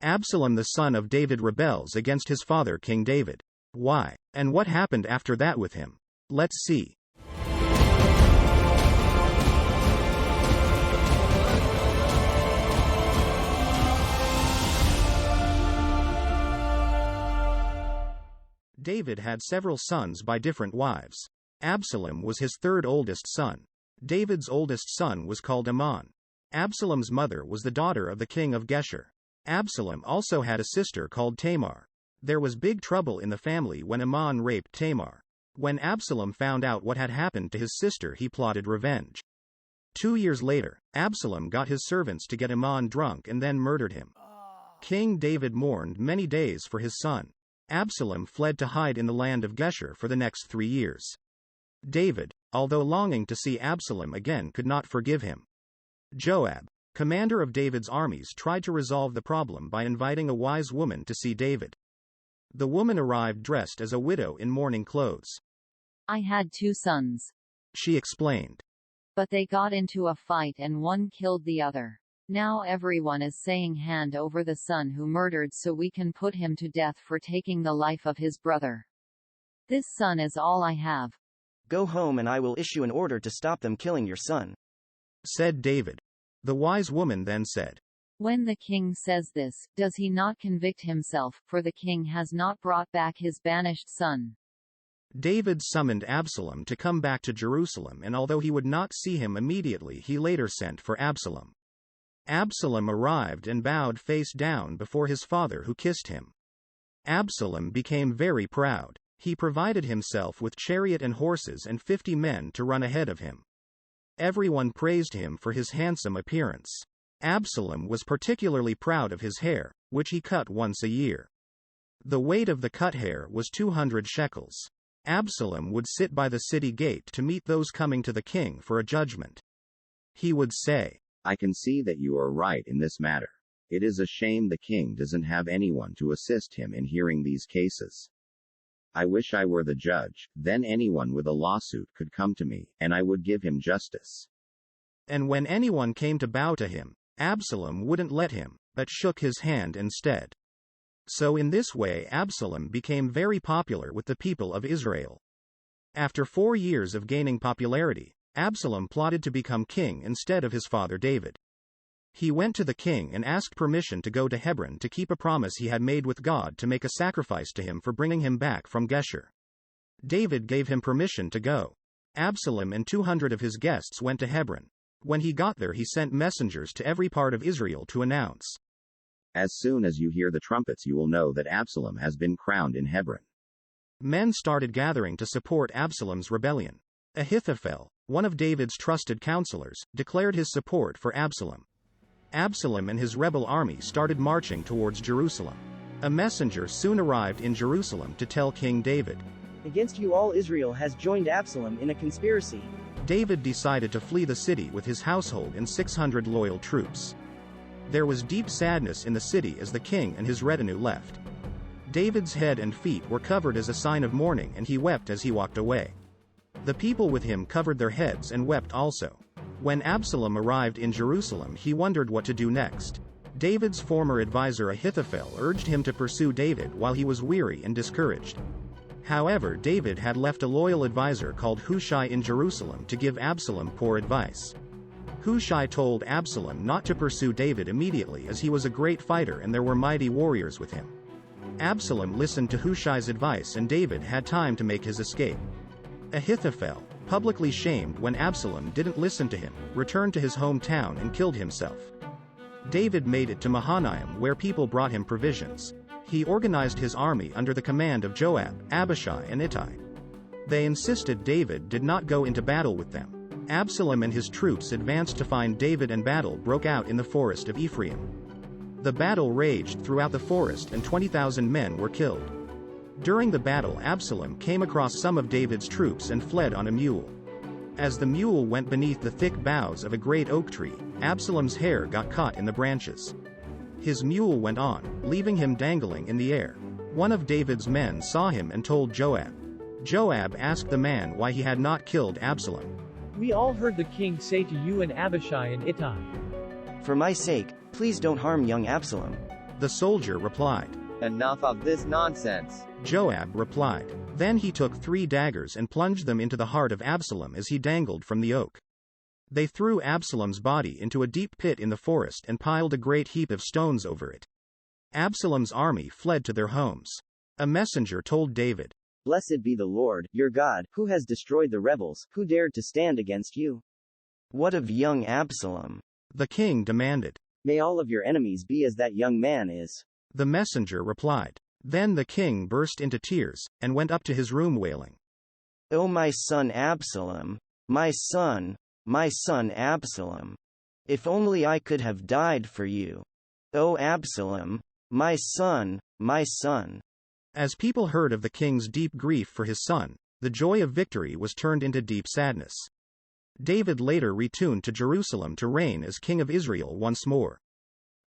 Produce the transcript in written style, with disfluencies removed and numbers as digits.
Absalom the son of David rebels against his father King David. Why? And what happened after that with him? Let's see. David had several sons by different wives. Absalom was his third oldest son. David's oldest son was called Amnon. Absalom's mother was the daughter of the king of Geshur. Absalom also had a sister called Tamar. There was big trouble in the family when Amnon raped Tamar. When Absalom found out what had happened to his sister, he plotted revenge. 2 years later, Absalom got his servants to get Amnon drunk and then murdered him. King David mourned many days for his son. Absalom fled to hide in the land of Geshur for the next 3 years. David, although longing to see Absalom again, could not forgive him. Joab, commander of David's armies, tried to resolve the problem by inviting a wise woman to see David. The woman arrived dressed as a widow in mourning clothes. I had 2 sons, she explained. But they got into a fight and one killed the other. Now everyone is saying hand over the son who murdered so we can put him to death for taking the life of his brother. This son is all I have. Go home and I will issue an order to stop them killing your son, said David. The wise woman then said, When the king says this, does he not convict himself, for the king has not brought back his banished son? David summoned Absalom to come back to Jerusalem, and although he would not see him immediately, he later sent for Absalom. Absalom arrived and bowed face down before his father, who kissed him. Absalom became very proud. He provided himself with chariot and horses and 50 men to run ahead of him. Everyone praised him for his handsome appearance. Absalom was particularly proud of his hair, which he cut once a year. The weight of the cut hair was 200 shekels. Absalom would sit by the city gate to meet those coming to the king for a judgment. He would say, I can see that you are right in this matter. It is a shame the king doesn't have anyone to assist him in hearing these cases. I wish I were the judge, then anyone with a lawsuit could come to me, and I would give him justice. And when anyone came to bow to him, Absalom wouldn't let him, but shook his hand instead. So in this way Absalom became very popular with the people of Israel. After 4 years of gaining popularity, Absalom plotted to become king instead of his father David. He went to the king and asked permission to go to Hebron to keep a promise he had made with God to make a sacrifice to him for bringing him back from Geshur. David gave him permission to go. Absalom and 200 of his guests went to Hebron. When he got there, he sent messengers to every part of Israel to announce, As soon as you hear the trumpets, you will know that Absalom has been crowned in Hebron. Men started gathering to support Absalom's rebellion. Ahithophel, one of David's trusted counselors, declared his support for Absalom. Absalom and his rebel army started marching towards Jerusalem. A messenger soon arrived in Jerusalem to tell King David, Against you all Israel has joined Absalom in a conspiracy. David decided to flee the city with his household and 600 loyal troops. There was deep sadness in the city as the king and his retinue left. David's head and feet were covered as a sign of mourning, and he wept as he walked away. The people with him covered their heads and wept also. When Absalom arrived in Jerusalem, he wondered what to do next. David's former advisor Ahithophel urged him to pursue David while he was weary and discouraged. However, David had left a loyal advisor called Hushai in Jerusalem to give Absalom poor advice. Hushai told Absalom not to pursue David immediately, as he was a great fighter and there were mighty warriors with him. Absalom listened to Hushai's advice, and David had time to make his escape. Ahithophel, publicly shamed when Absalom didn't listen to him, returned to his hometown and killed himself. David made it to Mahanaim, where people brought him provisions. He organized his army under the command of Joab, Abishai and Ittai. They insisted David did not go into battle with them. Absalom and his troops advanced to find David, and battle broke out in the forest of Ephraim. The battle raged throughout the forest and 20,000 men were killed. During the battle, Absalom came across some of David's troops and fled on a mule. As the mule went beneath the thick boughs of a great oak tree, Absalom's hair got caught in the branches. His mule went on, leaving him dangling in the air. One of David's men saw him and told Joab. Joab asked the man why he had not killed Absalom. We all heard the king say to you and Abishai and Ittai, For my sake, please don't harm young Absalom. The soldier replied. Enough of this nonsense. Joab replied. Then he took 3 daggers and plunged them into the heart of Absalom as he dangled from the oak. They threw Absalom's body into a deep pit in the forest and piled a great heap of stones over it. Absalom's army fled to their homes. A messenger told David, Blessed be the Lord, your God, who has destroyed the rebels, who dared to stand against you. What of young Absalom? The king demanded. May all of your enemies be as that young man is. The messenger replied. Then the king burst into tears, and went up to his room wailing. O my son Absalom, my son Absalom. If only I could have died for you. O Absalom, my son, my son. As people heard of the king's deep grief for his son, the joy of victory was turned into deep sadness. David later returned to Jerusalem to reign as king of Israel once more.